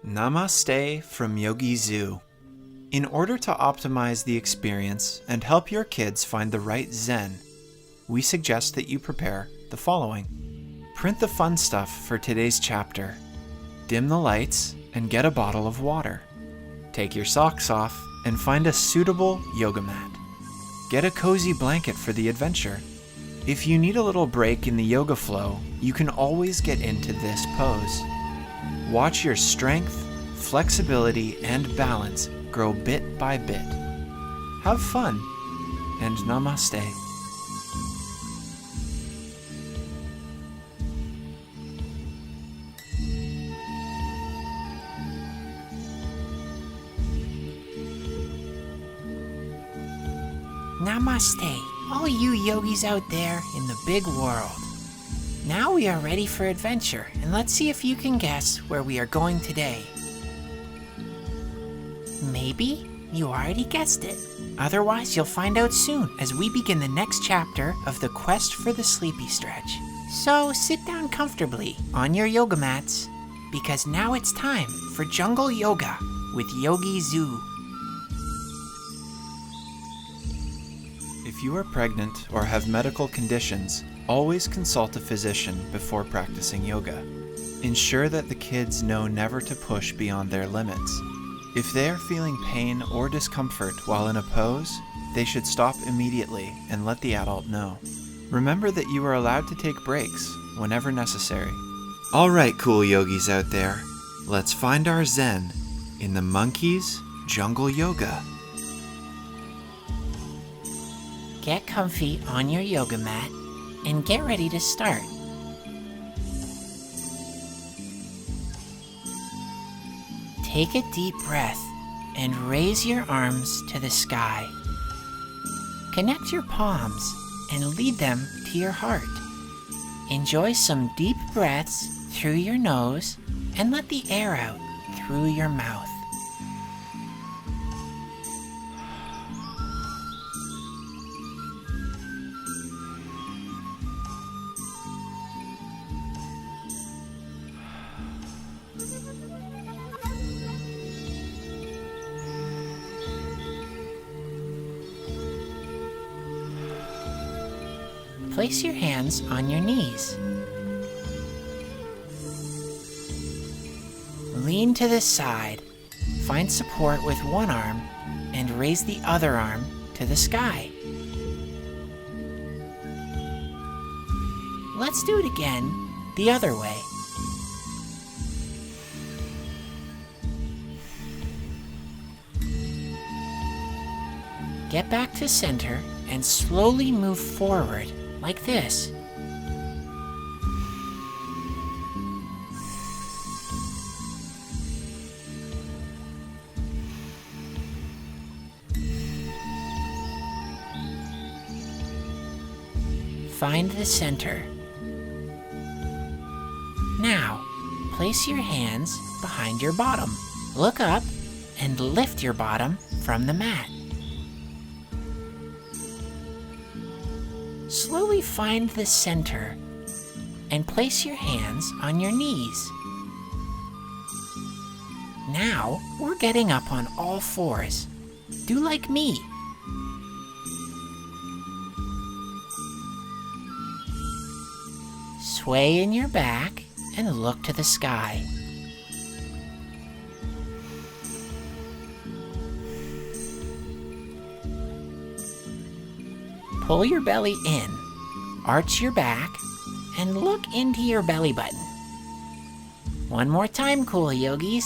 Namaste from Yogizoo. In order to optimize the experience and help your kids find the right Zen, we suggest that you prepare the following. Print the fun stuff for today's chapter. Dim the lights and get a bottle of water. Take your socks off and find a suitable yoga mat. Get a cozy blanket for the adventure. If you need a little break in the yoga flow, you can always get into this pose. Watch your strength, flexibility, and balance grow bit by bit. Have fun, and namaste. Namaste, all you yogis out there in the big world. Now we are ready for adventure, and let's see if you can guess where we are going today. Maybe you already guessed it. Otherwise, you'll find out soon as we begin the next chapter of the quest for the sleepy stretch. So sit down comfortably on your yoga mats, because now it's time for jungle yoga with Yogizoo. If you are pregnant or have medical conditions, always consult a physician before practicing yoga. Ensure that the kids know never to push beyond their limits. If they are feeling pain or discomfort while in a pose, they should stop immediately and let the adult know. Remember that you are allowed to take breaks whenever necessary. All right, cool yogis out there, let's find our Zen in the monkey's jungle yoga. Get comfy on your yoga mat and get ready to start. Take a deep breath and raise your arms to the sky. Connect your palms and lead them to your heart. Enjoy some deep breaths through your nose and let the air out through your mouth. Place your hands on your knees. Lean to the side, find support with one arm, and raise the other arm to the sky. Let's do it again, the other way. Get back to center and slowly move forward like this. Find the center. Now, place your hands behind your bottom. Look up and lift your bottom from the mat. Slowly find the center and place your hands on your knees. Now we're getting up on all fours. Do like me. Sway in your back and look to the sky. Pull your belly in, arch your back, and look into your belly button. One more time, cool yogis.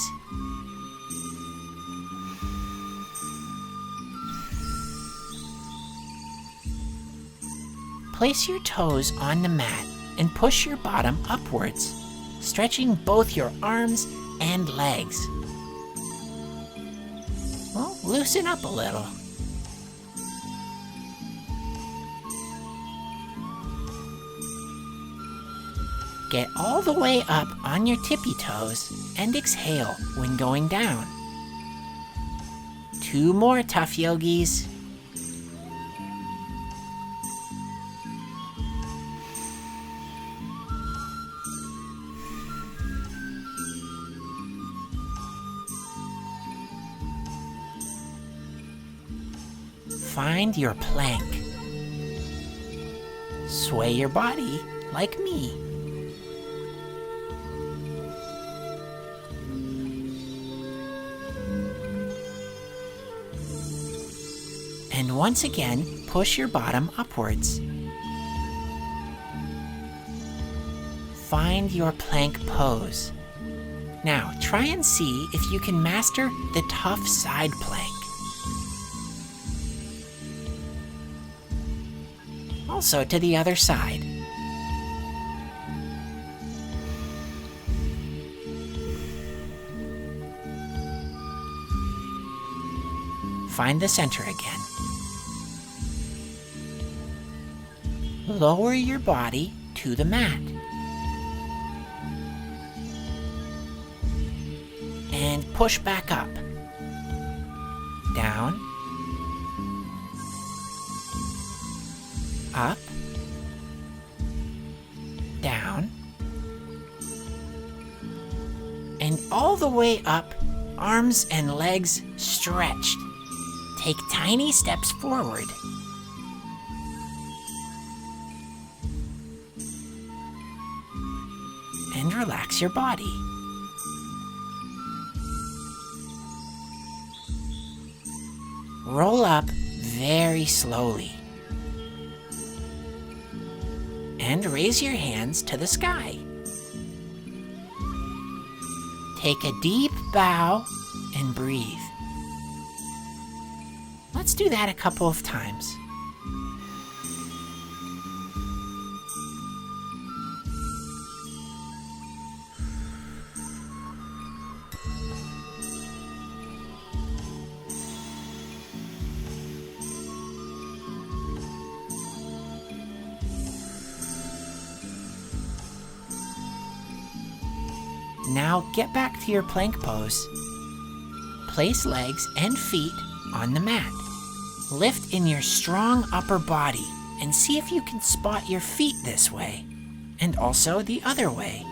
Place your toes on the mat and push your bottom upwards, stretching both your arms and legs. Well, loosen up a little. Get all the way up on your tippy toes and exhale when going down. 2 more tough yogis. find your plank. Sway your body like me. And once again, push your bottom upwards. Find your plank pose. Now, try and see if you can master the tough side plank. Also to the other side. Find the center again. Lower your body to the mat. And push back up. Down. Up. Down. And all the way up, arms and legs stretched. Take tiny steps forward. And relax your body. Roll up very slowly. And raise your hands to the sky. Take a deep bow and breathe. Let's do that a couple of times. Now get back to your plank pose. Place legs and feet on the mat. Lift in your strong upper body and see if you can spot your feet this way, and also the other way.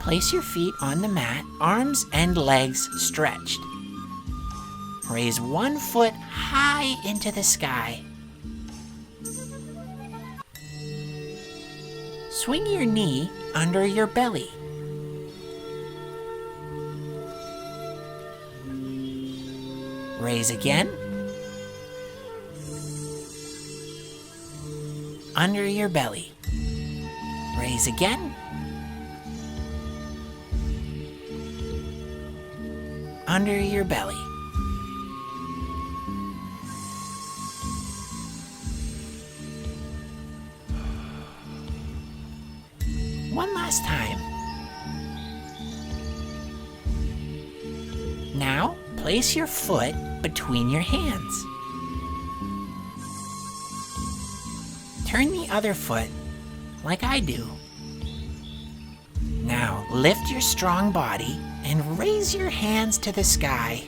Place your feet on the mat, arms and legs stretched. Raise one foot high into the sky. Swing your knee under your belly. Raise again. Under your belly. Raise again. Under your belly. One last time. Now, place your foot between your hands. Turn the other foot like I do. Now, lift your strong body and raise your hands to the sky.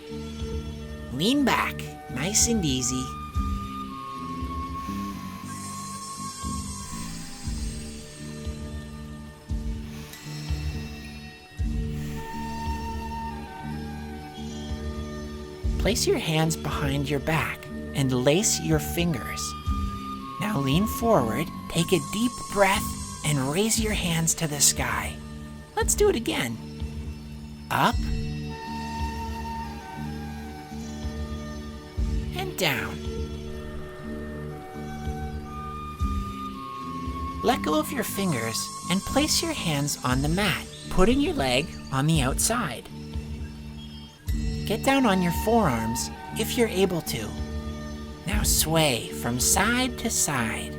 Lean back, nice and easy. Place your hands behind your back and lace your fingers. Now lean forward, take a deep breath, and raise your hands to the sky. Let's do it again. Up. And down. Let go of your fingers and place your hands on the mat, putting your leg on the outside. Get down on your forearms if you're able to. Now sway from side to side.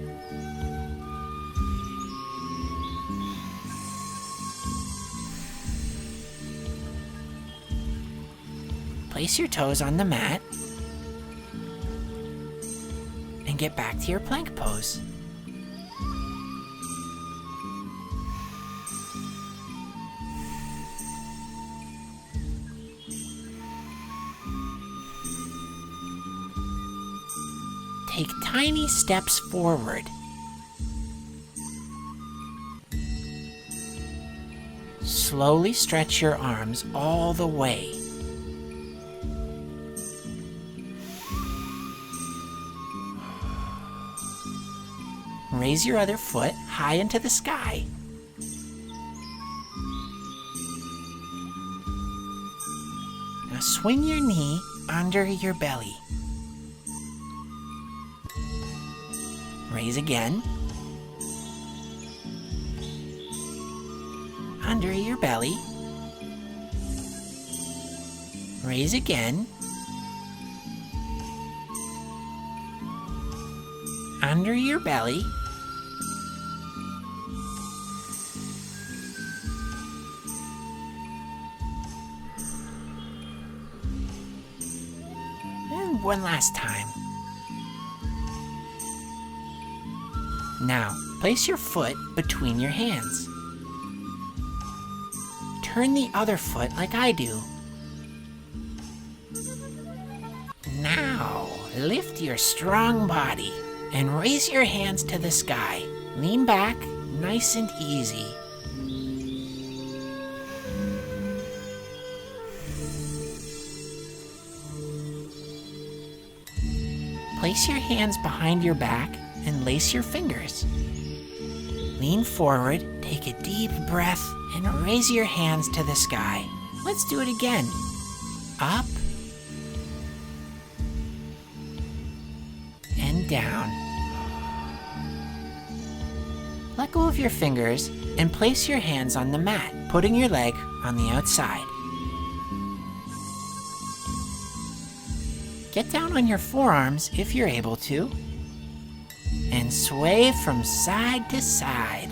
Place your toes on the mat and get back to your plank pose. Take tiny steps forward. Slowly stretch your arms all the way. raise your other foot high into the sky. Now swing your knee under your belly. Raise again. Under your belly. Raise again. Under your belly. And one last time. Now, place your foot between your hands. Turn the other foot like I do. Now, lift your strong body and raise your hands to the sky. Lean back, nice and easy. Place your hands behind your back and lace your fingers. Lean forward, take a deep breath, and raise your hands to the sky. Let's do it again. Up and down. Let go of your fingers and place your hands on the mat, putting your leg on the outside. Get down on your forearms if you're able to, and sway from side to side.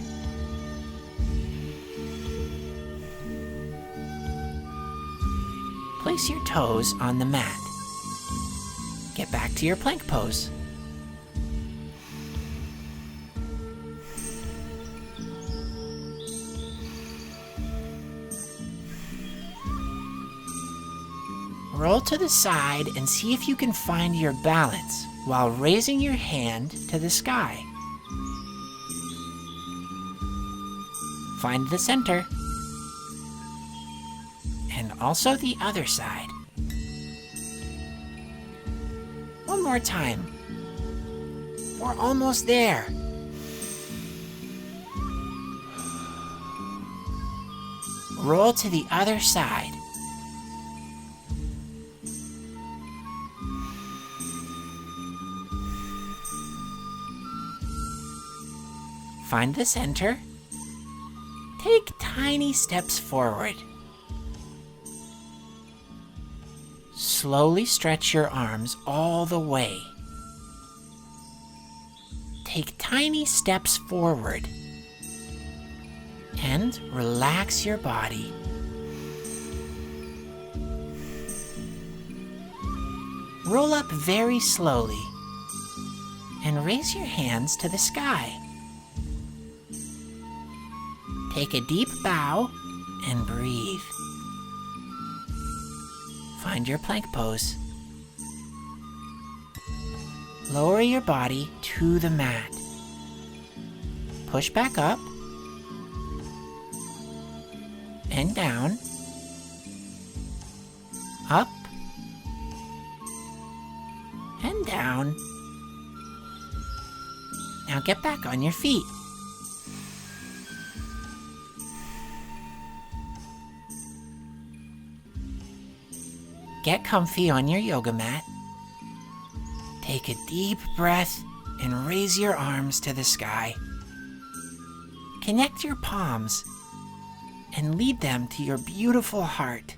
Place your toes on the mat. Get back to your plank pose. Roll to the side and see if you can find your balance while raising your hand to the sky. Find the center. And also the other side. One more time. We're almost there. Roll to the other side. Find the center. Take tiny steps forward. Slowly stretch your arms all the way. Take tiny steps forward. And relax your body. Roll up very slowly and raise your hands to the sky. Take a deep bow and breathe. Find your plank pose. Lower your body to the mat. Push back up and down, up and down. Now get back on your feet. Get comfy on your yoga mat. Take a deep breath and raise your arms to the sky. Connect your palms and lead them to your beautiful heart.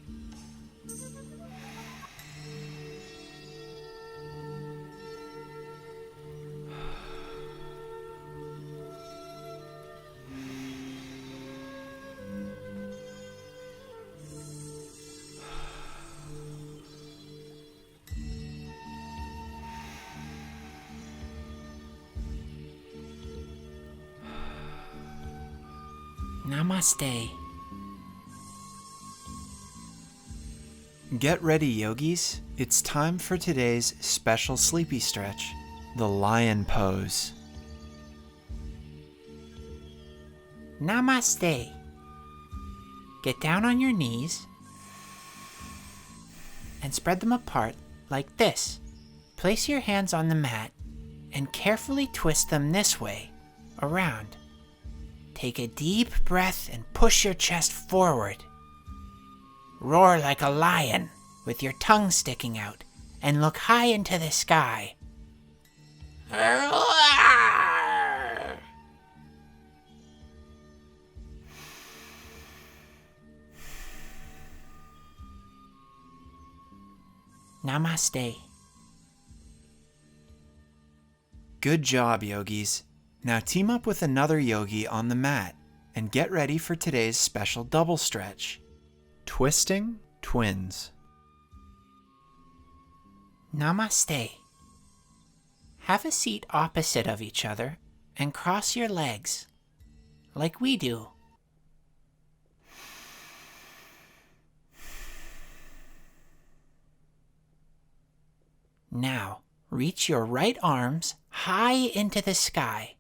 Namaste. Get ready, yogis. It's time for today's special sleepy stretch, the lion pose. Namaste. Get down on your knees and spread them apart like this. Place your hands on the mat and carefully twist them this way around. Take a deep breath and push your chest forward. Roar like a lion with your tongue sticking out and look high into the sky. Namaste. Good job, yogis. Now team up with another yogi on the mat and get ready for today's special double stretch. Twisting twins. Namaste. Have a seat opposite of each other and cross your legs, like we do. Now, reach your right arms high into the sky.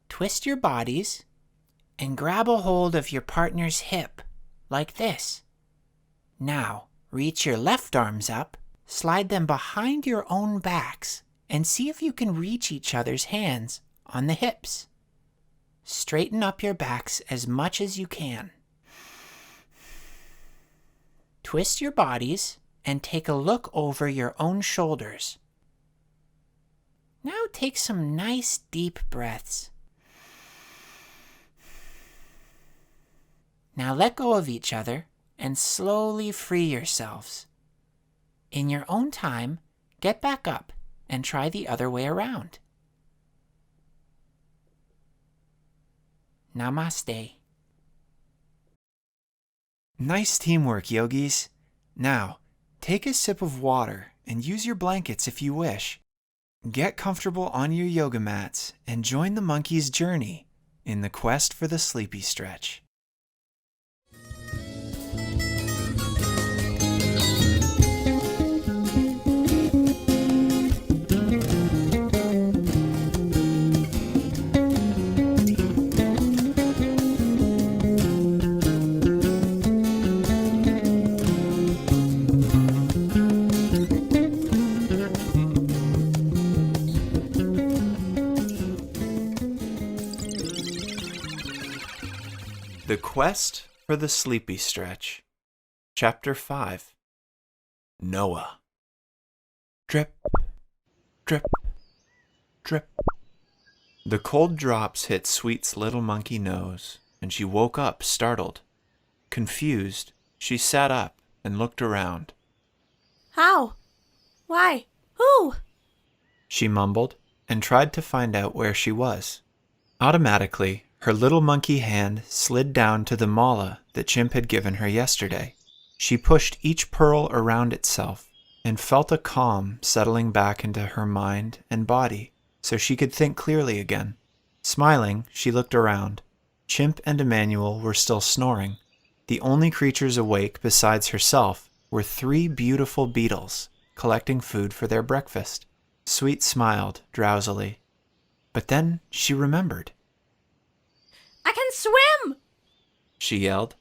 Twist your bodies and grab a hold of your partner's hip, like this. Now, reach your left arms up, slide them behind your own backs, and see if you can reach each other's hands on the hips. Straighten up your backs as much as you can. Twist your bodies and take a look over your own shoulders. Now take some nice deep breaths. Now let go of each other and slowly free yourselves. In your own time, get back up and try the other way around. Namaste. Nice teamwork, yogis. Now, take a sip of water and use your blankets if you wish. Get comfortable on your yoga mats and join the monkey's journey in the quest for the sleepy stretch. The Quest for the Sleepy Stretch. Chapter 5. Noah. Drip, drip, drip. The cold drops hit Sweet's little monkey nose, and she woke up startled. Confused, she sat up and looked around. How? Why? Who? She mumbled and tried to find out where she was. Automatically, her little monkey hand slid down to the mala that Chimp had given her yesterday. She pushed each pearl around itself and felt a calm settling back into her mind and body so she could think clearly again. Smiling, she looked around. Chimp and Emmanuel were still snoring. The only creatures awake besides herself were 3 beautiful beetles collecting food for their breakfast. Sweet smiled drowsily. But then she remembered. I can swim! She yelled.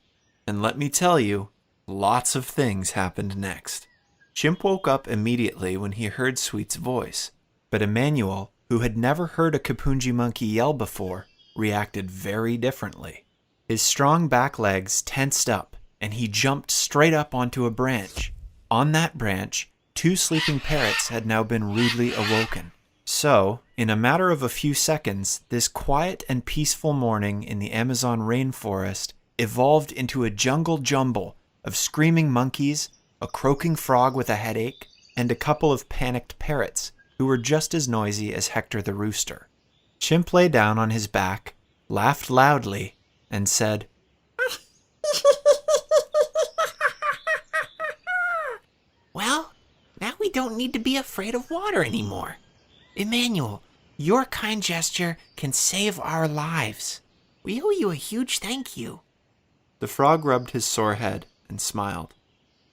And let me tell you, lots of things happened next. Chimp woke up immediately when he heard Sweet's voice, but Emmanuel, who had never heard a Kapunji monkey yell before, reacted very differently. His strong back legs tensed up, and he jumped straight up onto a branch. On that branch, 2 sleeping parrots had now been rudely awoken. So, in a matter of a few seconds, this quiet and peaceful morning in the Amazon rainforest evolved into a jungle jumble of screaming monkeys, a croaking frog with a headache, and a couple of panicked parrots who were just as noisy as Hector the rooster. Chimp lay down on his back, laughed loudly, and said, Well, now we don't need to be afraid of water anymore. Emmanuel, your kind gesture can save our lives. We owe you a huge thank you. The frog rubbed his sore head and smiled.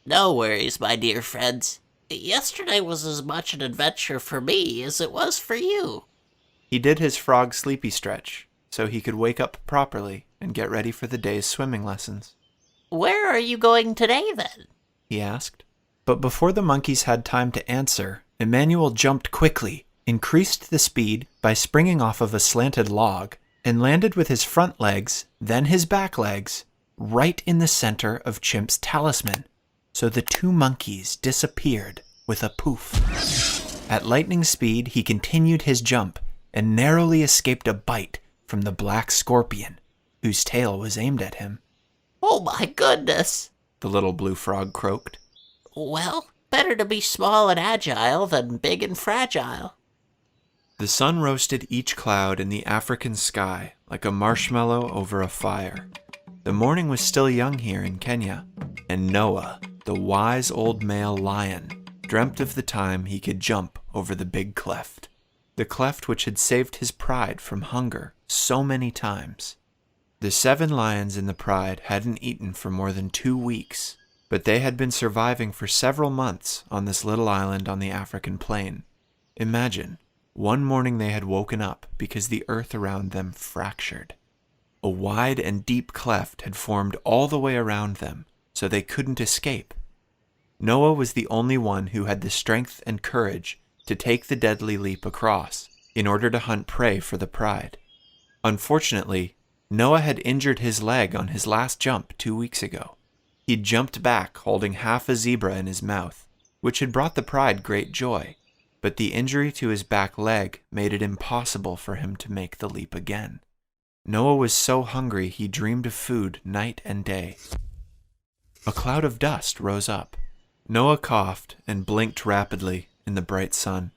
No worries, my dear friends. Yesterday was as much an adventure for me as it was for you. He did his frog sleepy stretch so he could wake up properly and get ready for the day's swimming lessons. Where are you going today, then? He asked. But before the monkeys had time to answer, Emmanuel jumped quickly, increased the speed by springing off of a slanted log, and landed with his front legs, then his back legs, right in the center of Chimp's talisman, so the two monkeys disappeared with a poof. At lightning speed, he continued his jump and narrowly escaped a bite from the black scorpion, whose tail was aimed at him. Oh my goodness! The little blue frog croaked. Well, better to be small and agile than big and fragile. The sun roasted each cloud in the African sky like a marshmallow over a fire. The morning was still young here in Kenya, and Noah, the wise old male lion, dreamt of the time he could jump over the big cleft. The cleft which had saved his pride from hunger so many times. The 7 lions in the pride hadn't eaten for more than 2 weeks, but they had been surviving for several months on this little island on the African plain. Imagine, one morning they had woken up because the earth around them fractured. A wide and deep cleft had formed all the way around them, so they couldn't escape. Noah was the only one who had the strength and courage to take the deadly leap across in order to hunt prey for the pride. Unfortunately, Noah had injured his leg on his last jump 2 weeks ago. He'd jumped back holding half a zebra in his mouth, which had brought the pride great joy, but the injury to his back leg made it impossible for him to make the leap again. Noah was so hungry he dreamed of food night and day. A cloud of dust rose up. Noah coughed and blinked rapidly in the bright sun.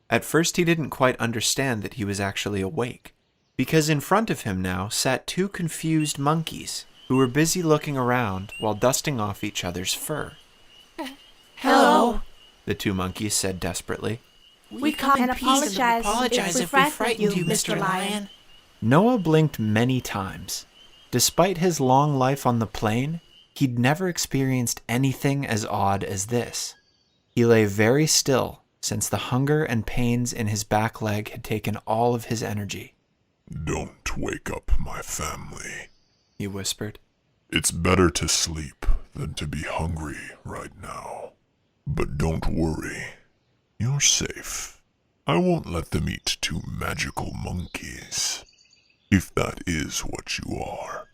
At first he didn't quite understand that he was actually awake, because in front of him now sat 2 confused monkeys who were busy looking around while dusting off each other's fur. Hello. The 2 monkeys said desperately. We come and apologize if we frightened you, Mr. Lion. Noah blinked many times. Despite his long life on the plain, he'd never experienced anything as odd as this. He lay very still, since the hunger and pains in his back leg had taken all of his energy. "Don't wake up my family," he whispered. "It's better to sleep than to be hungry right now. But don't worry, you're safe. I won't let them eat 2 magical monkeys, if that is what you are."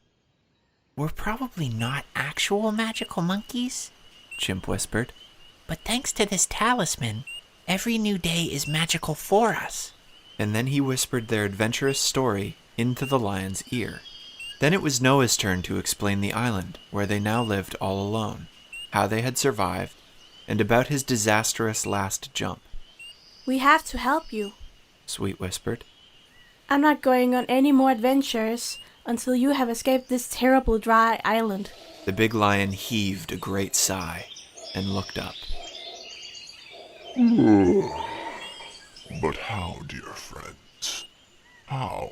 We're probably not actual magical monkeys, Chimp whispered. but thanks to this talisman, every new day is magical for us. And then he whispered their adventurous story into the lion's ear. Then it was Noah's turn to explain the island, where they now lived all alone, how they had survived, and about his disastrous last jump. We have to help you. Sweet whispered. I'm not going on any more adventures until you have escaped this terrible dry island. The big lion heaved a great sigh and looked up. But how, dear friends? How?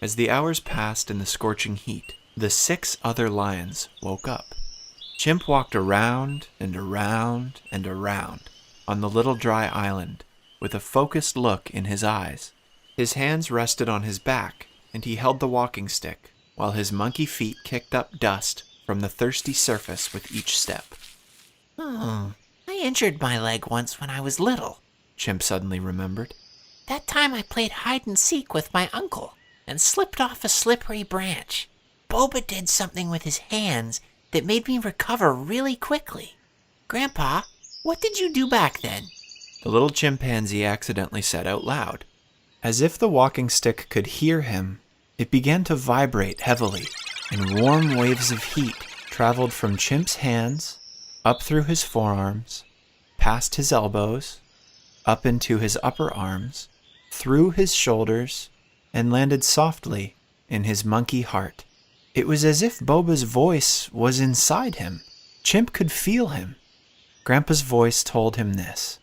As the hours passed in the scorching heat, the 6 other lions woke up. Chimp walked around and around and around on the little dry island with a focused look in his eyes. His hands rested on his back, and he held the walking stick, while his monkey feet kicked up dust from the thirsty surface with each step. I injured my leg once when I was little. Chimp suddenly remembered. That time I played hide and seek with my uncle and slipped off a slippery branch. Boba did something with his hands that made me recover really quickly. Grandpa, what did you do back then? The little chimpanzee accidentally said out loud. As if the walking stick could hear him, it began to vibrate heavily, and warm waves of heat traveled from Chimp's hands, up through his forearms, past his elbows, up into his upper arms, through his shoulders, and landed softly in his monkey heart. It was as if Boba's voice was inside him. Chimp could feel him. Grandpa's voice told him this.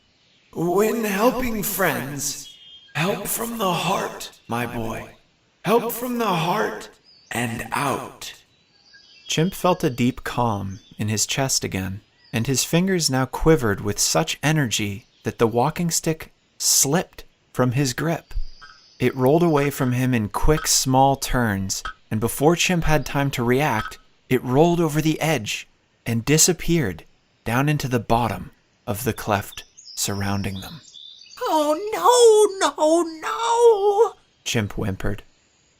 "When helping friends, help from the heart, my boy. Help from the heart and out." Chimp felt a deep calm in his chest again, and his fingers now quivered with such energy that the walking stick slipped from his grip. It rolled away from him in quick, small turns, and before Chimp had time to react, it rolled over the edge and disappeared down into the bottom of the cleft surrounding them. Oh no, no, no! Chimp whimpered.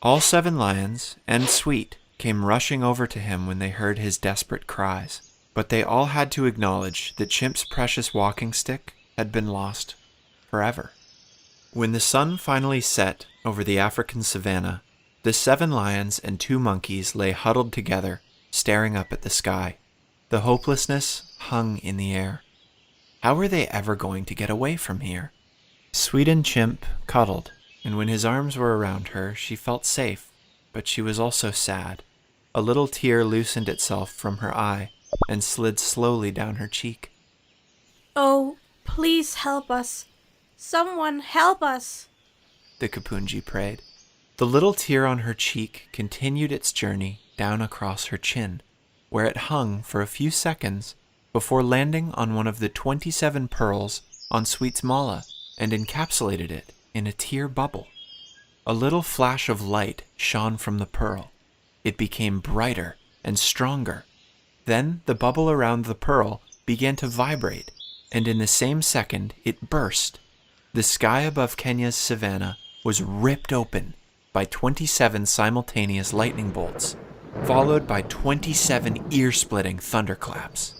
All 7 lions and Sweet came rushing over to him when they heard his desperate cries, but they all had to acknowledge that Chimp's precious walking stick had been lost forever. When the sun finally set over the African savannah, the 7 lions and 2 monkeys lay huddled together, staring up at the sky. The hopelessness hung in the air. How were they ever going to get away from here? Sweet and Chimp cuddled, and when his arms were around her, she felt safe, but she was also sad. A little tear loosened itself from her eye and slid slowly down her cheek. Oh, please help us. Someone help us. The Kapunji prayed. The little tear on her cheek continued its journey down across her chin, where it hung for a few seconds before landing on one of the 27 pearls on Sweet's mala and encapsulated it in a tear bubble. A little flash of light shone from the pearl. It became brighter and stronger. Then the bubble around the pearl began to vibrate, and in the same second it burst. The sky above Kenya's savannah was ripped open by 27 simultaneous lightning bolts, followed by 27 ear-splitting thunderclaps.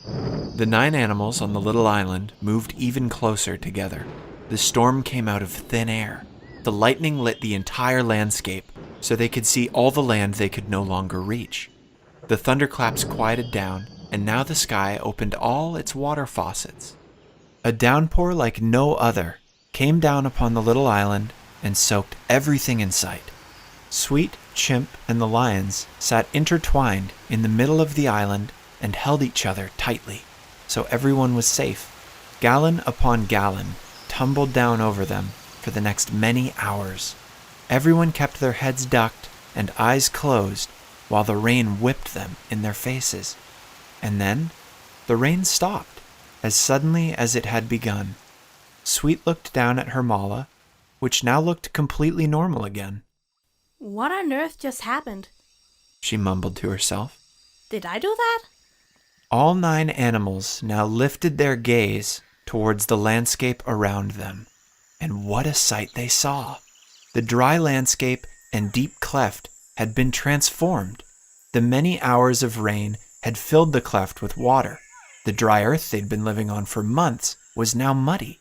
The 9 animals on the little island moved even closer together. The storm came out of thin air. The lightning lit the entire landscape, so they could see all the land they could no longer reach. The thunderclaps quieted down, and now the sky opened all its water faucets. A downpour like no other came down upon the little island and soaked everything in sight. Sweet, Chimp, and the lions sat intertwined in the middle of the island and held each other tightly, so everyone was safe. Gallon upon gallon tumbled down over them for the next many hours. Everyone kept their heads ducked and eyes closed while the rain whipped them in their faces. And then the rain stopped as suddenly as it had begun. Sweet looked down at her mala, which now looked completely normal again. What on earth just happened? She mumbled to herself. Did I do that? All 9 animals now lifted their gaze towards the landscape around them. And what a sight they saw! The dry landscape and deep cleft had been transformed. The many hours of rain had filled the cleft with water. The dry earth they'd been living on for months was now muddy.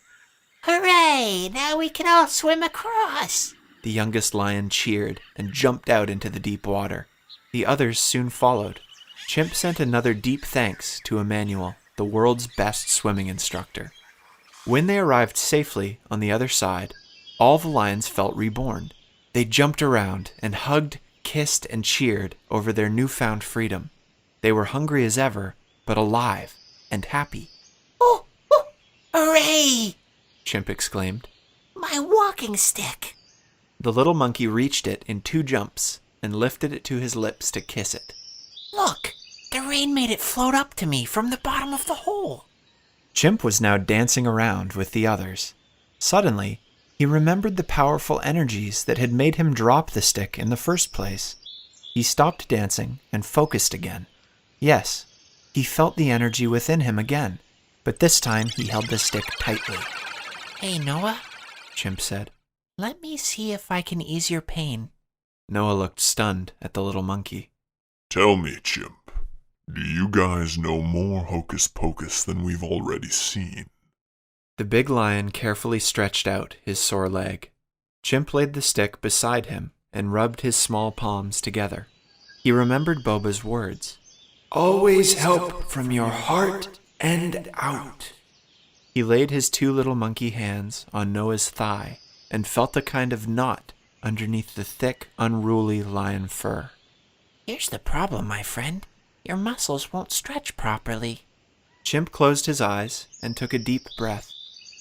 Hooray! Now we can all swim across. The youngest lion cheered and jumped out into the deep water. The others soon followed. Chimp sent another deep thanks to Emmanuel, the world's best swimming instructor. When they arrived safely on the other side, all the lions felt reborn. They jumped around and hugged, kissed, and cheered over their newfound freedom. They were hungry as ever, but alive and happy. Oh, hooray! Chimp exclaimed. My walking stick! The little monkey reached it in 2 jumps and lifted it to his lips to kiss it. Look, the rain made it float up to me from the bottom of the hole. Chimp was now dancing around with the others. Suddenly, he remembered the powerful energies that had made him drop the stick in the first place. He stopped dancing and focused again. Yes, he felt the energy within him again, but this time he held the stick tightly. Hey, Noah, Chimp said. let me see if I can ease your pain. Noah looked stunned at the little monkey. Tell me, Chimp, do you guys know more hocus pocus than we've already seen? The big lion carefully stretched out his sore leg. Chimp laid the stick beside him and rubbed his small palms together. He remembered Boba's words. Always help from your heart and out. He laid his 2 little monkey hands on Noah's thigh and felt a kind of knot underneath the thick, unruly lion fur. Here's the problem, my friend. Your muscles won't stretch properly. Chimp closed his eyes and took a deep breath.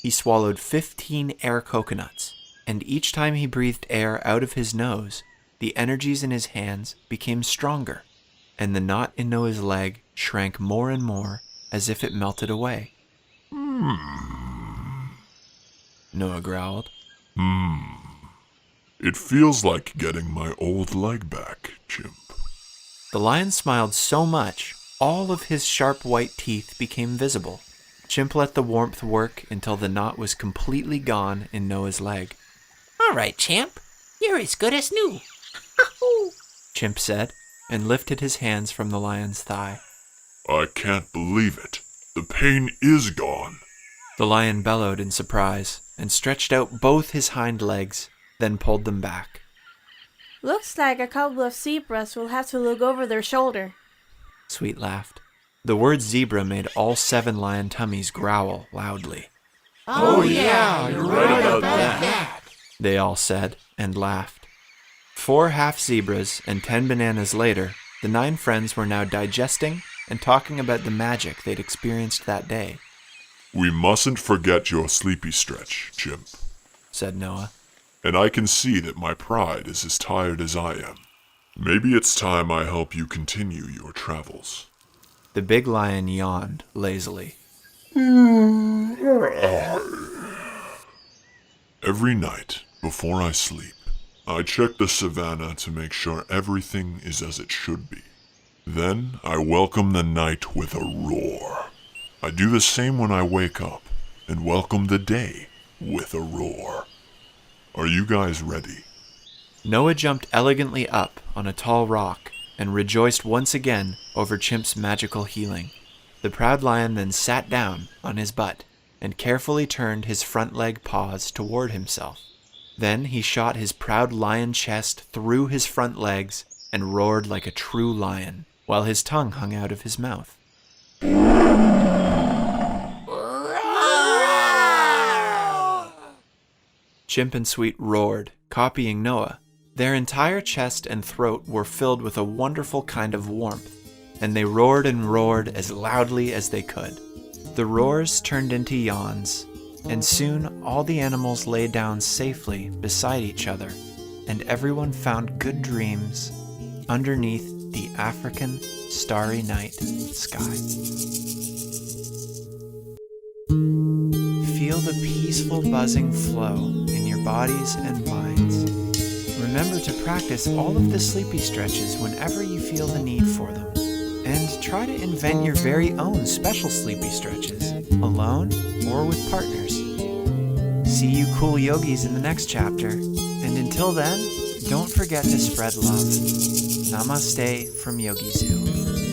He swallowed 15 air coconuts, and each time he breathed air out of his nose, the energies in his hands became stronger, and the knot in Noah's leg shrank more and more as if it melted away. Noah growled. It feels like getting my old leg back, Chimp. The lion smiled so much, all of his sharp white teeth became visible. Chimp let the warmth work until the knot was completely gone in Noah's leg. All right, champ. You're as good as new. Chimp said, and lifted his hands from the lion's thigh. I can't believe it. The pain is gone. The lion bellowed in surprise and stretched out both his hind legs, then pulled them back. Looks like a couple of zebras will have to look over their shoulder. Sweet laughed. The word zebra made all 7 lion tummies growl loudly. Oh yeah, you're right about that. They all said and laughed. 4 half zebras and 10 bananas later, the 9 friends were now digesting and talking about the magic they'd experienced that day. We mustn't forget your sleepy stretch, Chimp, said Noah. And I can see that my pride is as tired as I am. Maybe it's time I help you continue your travels. The big lion yawned lazily. Every night, before I sleep, I check the savannah to make sure everything is as it should be. Then I welcome the night with a roar. I do the same when I wake up and welcome the day with a roar. Are you guys ready? Noah jumped elegantly up on a tall rock and rejoiced once again over Chimp's magical healing. The proud lion then sat down on his butt and carefully turned his front leg paws toward himself. Then he shot his proud lion chest through his front legs and roared like a true lion, while his tongue hung out of his mouth. Chimp and Sweet roared, copying Noah. Their entire chest and throat were filled with a wonderful kind of warmth, and they roared and roared as loudly as they could. The roars turned into yawns, and soon all the animals lay down safely beside each other, and everyone found good dreams underneath the African starry night sky. Feel the peaceful buzzing flow in your bodies and minds. Remember to practice all of the sleepy stretches whenever you feel the need for them. And try to invent your very own special sleepy stretches, alone or with partners. See you cool yogis in the next chapter. And until then, don't forget to spread love. Namaste from Yogizoo.